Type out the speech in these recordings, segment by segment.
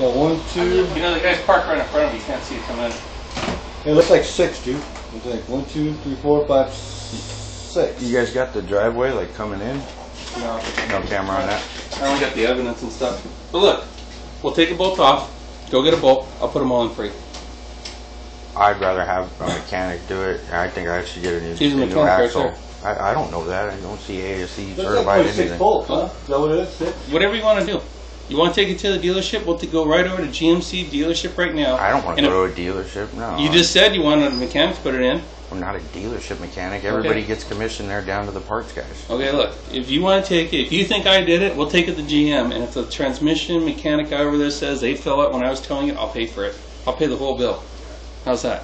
got 1, 2. You know the guy's parked right in front of me. You can't see it come in. It looks like 6, dude. Looks like 1, 2, 3, 4, 5, 6. You guys got the driveway like coming in? No. No camera on that? I only got the evidence and stuff. But look, we'll take a bolt off. Go get a bolt. I'll put them all in free. I'd rather have a mechanic do it. I think I should get a new axle. Right, I don't know that. I don't see ASE Looks certified like anything. 6 bolts, huh? Is that what it is? 6? Whatever you want to do. You want to take it to the dealership? We'll go right over to GMC dealership right now. I don't want to go to a dealership, no. You just said you wanted a mechanic to put it in. I'm not a dealership mechanic. Everybody gets commission there down to the parts guys. Okay, look. If you want to take it, if you think I did it, we'll take it to GM. And if the transmission mechanic guy over there says they fill it when I was towing it, I'll pay for it. I'll pay the whole bill. How's that?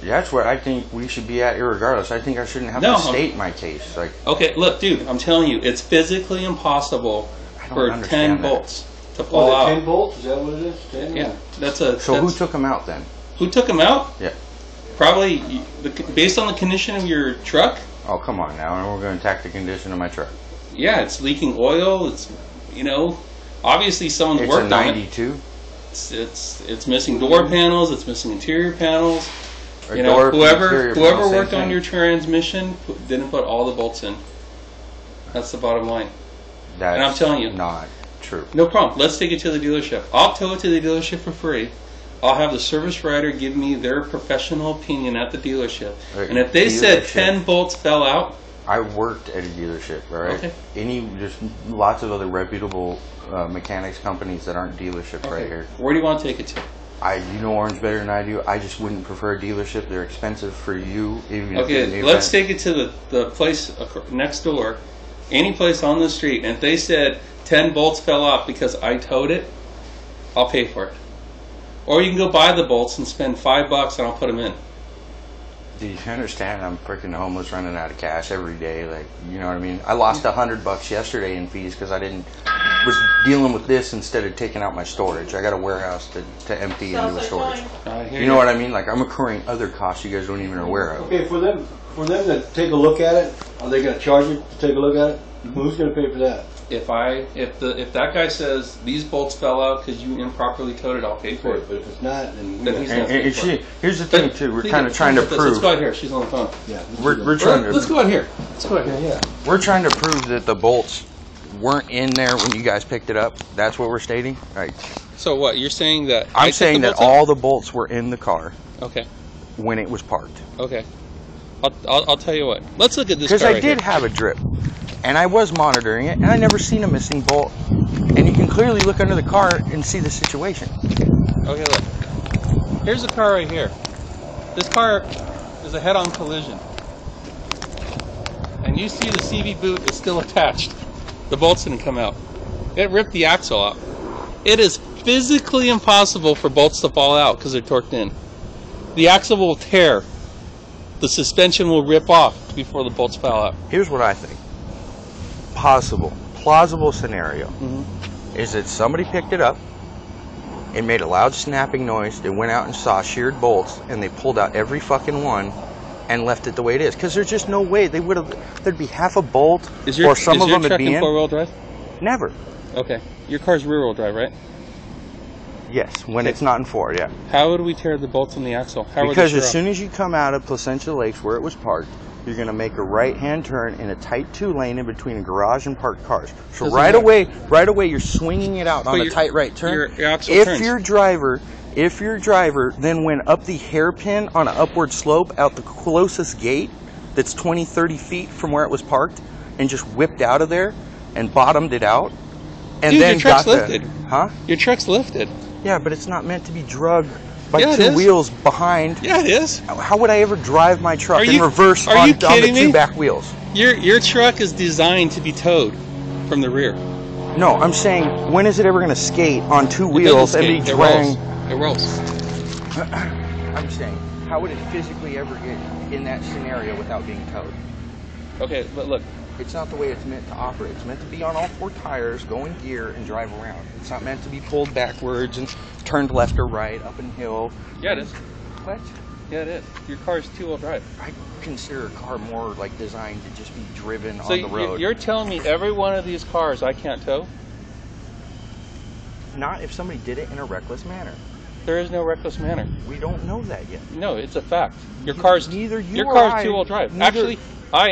That's what I think we should be at irregardless. I think I shouldn't have to state my case. Like, okay, look, dude, I'm telling you, it's physically impossible for 10 bolts to fall out. 10 bolts? Is that what it is? 10? Yeah, that's a. So who took them out then? Who took them out? Yeah. Probably based on the condition of your truck. Oh, come on now, and we're going to attack the condition of my truck. Yeah, it's leaking oil. It's, obviously someone worked on it. It's a 92. It's missing door panels. It's missing interior panels. Whoever worked on your transmission didn't put all the bolts in. That's the bottom line. That's and I'm telling you, not true. No problem. Let's take it to the dealership. I'll tow it to the dealership for free. I'll have the service writer give me their professional opinion at the dealership. And if they said 10 bolts fell out, I worked at a dealership, right? Okay. There's lots of other reputable mechanics companies that aren't dealerships right here. Where do you want to take it to? You know Orange better than I do. I just wouldn't prefer a dealership. They're expensive for you. Even okay, let's take it to the place next door, any place on the street. And if they said 10 bolts fell off because I towed it, I'll pay for it. Or you can go buy the bolts and spend $5 and I'll put them in. Do you understand? I'm freaking homeless, running out of cash every day. Like, you know what I mean? I lost $100 yesterday in fees because I was dealing with this instead of taking out my storage. I got a warehouse to empty into a storage. You know what I mean? Like, I'm incurring other costs you guys don't even aware of. Okay, for them to take a look at it, are they going to charge you to take a look at it? Who's going to pay for that? If that guy says these bolts fell out because you improperly towed it, I'll pay for it. But if it's not, then he's not paying for it. Here's the thing too. We're kind of trying to prove. Let's go out here. She's on the phone. Yeah. We're trying to. Let's go out here. Let's go out here. Yeah. We're trying to prove that the bolts weren't in there when you guys picked it up. That's what we're stating, right? So what you're saying that? I'm saying that all the bolts were in the car. Okay. When it was parked. Okay. I'll tell you what. Let's look at this. Because I did have a drip. And I was monitoring it, and I never seen a missing bolt. And you can clearly look under the car and see the situation. Okay, look. Here's a car right here. This car is a head-on collision. And you see the CV boot is still attached. The bolts didn't come out. It ripped the axle out. It is physically impossible for bolts to fall out because they're torqued in. The axle will tear. The suspension will rip off before the bolts fall out. Here's what I think. Plausible scenario is that somebody picked it up, it made a loud snapping noise, they went out and saw sheared bolts, and they pulled out every fucking one and left it the way it is. Because there's just no way they would have. There'd be half a bolt, or some of them would be in. Is your truck in four-wheel drive? Never. Okay. Your car's rear-wheel drive, right? Yes, when it's not in four, yeah. How would we tear the bolts on the axle? Because as soon as you come out of Placentia Lakes, where it was parked, you're going to make a right-hand turn in a tight two-lane in between a garage and parked cars. So right away, you're swinging it out on a tight right turn. If your driver then went up the hairpin on an upward slope out the closest gate that's 20, 30 feet from where it was parked and just whipped out of there and bottomed it out, and then your truck's lifted. Huh? Your truck's lifted. Yeah, but it's not meant to be drugged by two wheels behind. Yeah, it is. How would I ever drive my truck in reverse on the two back wheels? Your truck is designed to be towed from the rear. No, I'm saying, when is it ever going to skate on two wheels and be dragged? It rolls. I'm saying, how would it physically ever get in that scenario without being towed? Okay, but look. It's not the way it's meant to operate. It's meant to be on all four tires, go in gear, and drive around. It's not meant to be pulled backwards and turned left or right, up and hill. Yeah, it is. What? Yeah, it is. Your car's two-wheel drive. I consider a car more like designed to just be driven on the road. So you're telling me every one of these cars I can't tow? Not if somebody did it in a reckless manner. There is no reckless manner. We don't know that yet. No, it's a fact. Your car's two-wheel drive. Actually, I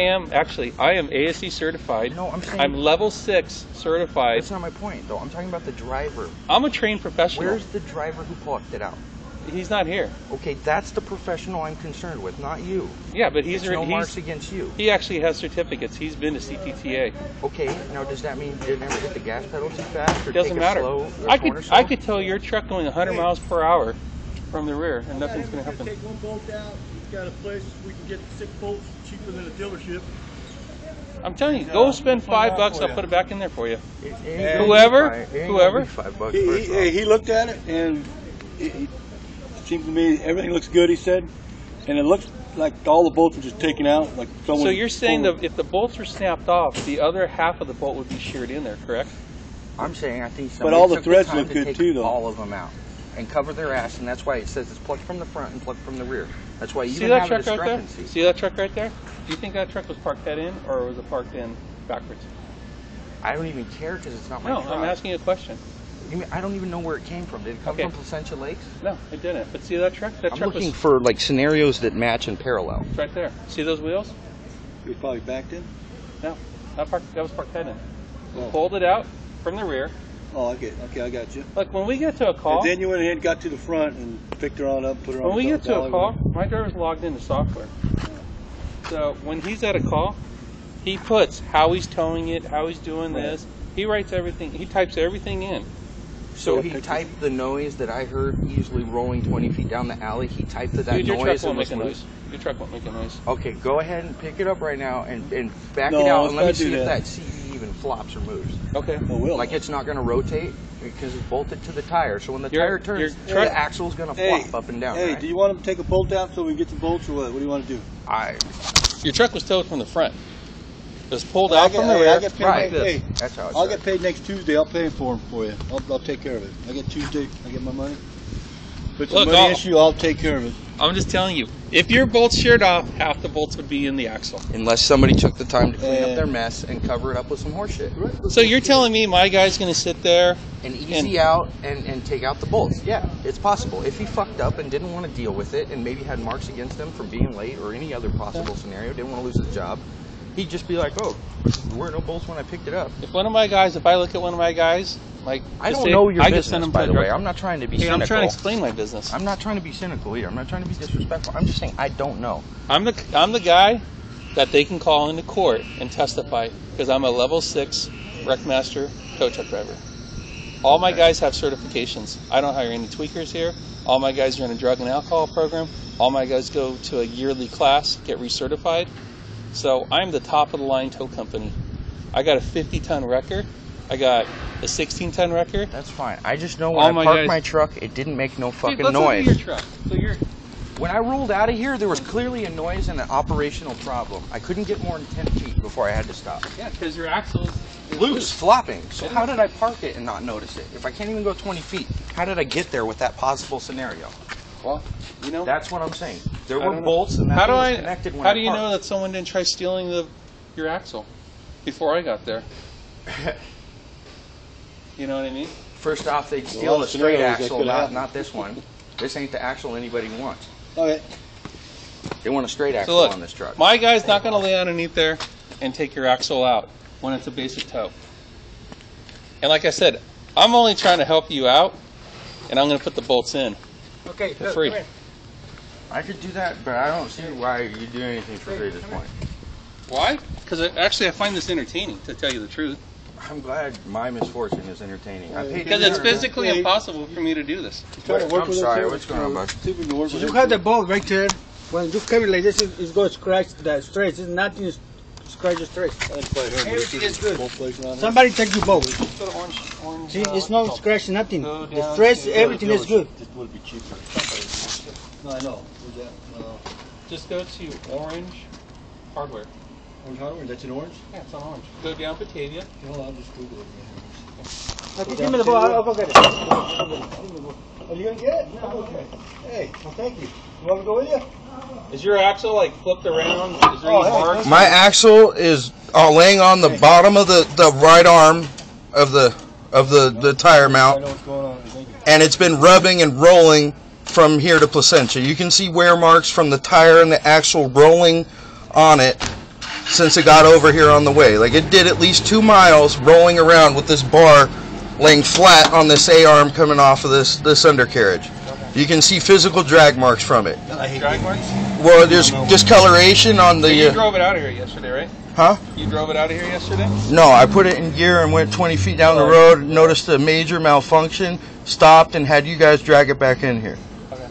am ASE certified. No, I'm saying I'm level 6 certified. That's not my point, though. I'm talking about the driver. I'm a trained professional. Where's the driver who plucked it out? He's not here. Okay, that's the professional I'm concerned with, not you. Yeah, but he's no marks against you. He actually has certificates. He's been to CTTA. Okay, now does that mean you didn't ever hit the gas pedal too fast? Or it doesn't matter. I could tell your truck going 100 miles per hour from the rear, and nothing's going to happen. Take one bolt out. He's got a place we can get 6 bolts cheaper than a dealership. I'm telling you, go spend $5. I'll put it back in there for you. Whoever. He looked at it, and it seems to me everything looks good. He said, and it looks like all the bolts are just taken out. Like someone. So you're saying that if the bolts are snapped off, the other half of the bolt would be sheared in there, correct? I'm saying I think somebody but all the took threads the time look to good take too, though. all of them out and cover their ass, and that's why it says it's plugged from the front and plugged from the rear. That's why you see even that have a truck right there? discrepancy. See that truck right there? Do you think that truck was parked head in, or was it parked in backwards? I don't even care because it's not my truck. No, I'm asking you a question. You mean, I don't even know where it came from. Did it come from Placentia Lakes? No, it didn't. But see that truck? That I'm truck looking was for like scenarios that match in parallel. it's right there. See those wheels? He was probably backed in. No, that was parked head in. Oh. Pulled it out from the rear. Oh, okay, I got you. Look, when we get to a call, And then you went ahead and got to the front and picked her on up, put her on. when we the get to a dolly. call, my driver's logged into software. So when he's at a call, he puts how he's towing it, how he's doing this. He writes everything. He types everything in. So he typed the noise that I heard easily rolling 20 feet down the alley. He typed that Dude, your truck noise won't and make was a loose. noise. Your truck won't make a noise. Okay, go ahead and pick it up right now and back No, it out let's and let me not see do if that. that CD even flops or moves. Okay. Oh, will. Like it's not going to rotate because it's bolted to the tire. So when the Your- tire turns, your the truck- axle's going to Hey, flop up and down. Hey, right? do you want him to take a bolt out so we can get the bolts, or what? What do you want to do? Your truck was towed from the front. It was pulled out from the rear. I get paid like this. Hey, That's how it's I'll done. get paid next Tuesday. I'll pay for him for you. I'll take care of it. I get Tuesday. I get my money. If it's Look, a money issue, I'll take care of it. I'm just telling you, if your bolts sheared off, half the bolts would be in the axle. Unless somebody took the time to clean up their mess and cover it up with some horse shit. So you're telling me my guy's going to sit there? And easy out and take out the bolts. Yeah, it's possible. If he fucked up and didn't want to deal with it and maybe had marks against him from being late or any other possible scenario, didn't want to lose his job, he'd just be like, oh, there were no bolts when I picked it up. If I look at one of my guys, like I don't know your I business, just send him by to the the way. I'm not trying to be cynical. I'm trying to explain my business. I'm not trying to be cynical either. I'm not trying to be disrespectful. I'm just saying I don't know. I'm the guy that they can call into court and testify because I'm a level 6 wreck master tow truck driver. All my guys have certifications. I don't hire any tweakers here. All my guys are in a drug and alcohol program. All my guys go to a yearly class, get recertified. So I'm the top of the line tow company. I got a 50-ton wrecker. I got a 16-ton wrecker. That's fine. I just know All when my I parked guys- my truck, it didn't make no fucking Let's noise. look at your truck. So you're When I rolled out of here, there was clearly a noise and an operational problem. I couldn't get more than 10 feet before I had to stop. yeah, because your axle is Loose, flopping. So how did I park it and not notice it? If I can't even go 20 feet, how did I get there with that possible scenario? Well, you know. That's what I'm saying. There I were don't know. bolts and that How do thing was I? connected when How I do you know parked. that someone didn't try stealing your axle before I got there? You know what I mean? First off, they'd Well, steal the straight scenarios that axle, could not, happen. not this one. This ain't the axle anybody wants. Okay. They want a straight So axle look, on this truck. my guy's not going to lay underneath there and take your axle out when it's a basic tow. And like I said, I'm only trying to help you out, and I'm going to put the bolts in Okay, for free. I could do that, but I don't see why you do anything for free at this point. Why? Because actually I find this entertaining, to tell you the truth. I'm glad my misfortune is entertaining. I paid Because it's $200. physically impossible for me to do this. Try to work I'm with sorry, it, what's going on, bud? See if we can work with you it. have the bolt right there. When you carry like this, it's going to scratch the straits. It's nothing to scratch the straits. Everything is good. Somebody take your bolt. See, it's no scratch, nothing. The straits, everything is good. It would be cheaper. No, I know. Where's that? Just go to Orange Hardware. Orange Hardware, that's in orange? Yeah, it's on Orange. Go down Batavia. Hold on, I'll just Google it. Okay, give me the bolt. I'll go get it. Are you going to get it? No, okay. Hey, well, thank you. You want me to go with you? Is your axle like flipped around? Is there Oh, any hey, marks? My axle is laying on the bottom of the right arm of of the tire I mount, know what's going on. Thank you. and it's been rubbing and rolling from here to Placentia. You can see wear marks from the tire and the axle rolling on it since it got over here on the way. Like, it did at least 2 miles rolling around with this bar laying flat on this A-arm coming off of this undercarriage. You can see physical drag marks from it. Drag marks? Well, there's discoloration on the... You drove it out of here yesterday, right? Huh? You drove it out of here yesterday? No, I put it in gear and went 20 feet down the road, noticed a major malfunction, stopped, and had you guys drag it back in here. Okay.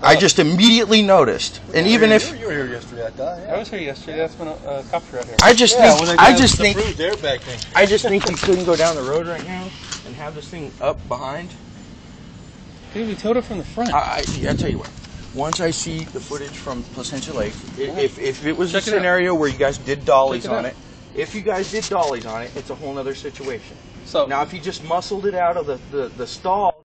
I just immediately noticed, and even if You were here yesterday, I thought. I was here yesterday. That's when a cop's out here. I just Yeah, think when they I got just the think bruised airbag thing. I just think you couldn't go down the road right now and have this thing up behind. Dude, we towed it from the front. I tell you what. Once I see the footage from Placentia Lake, if it was Check a it out. scenario where you guys did dollies Check it on out. it, if you guys did dollies on it, it's a whole other situation. So Now, if you just muscled it out of the stall.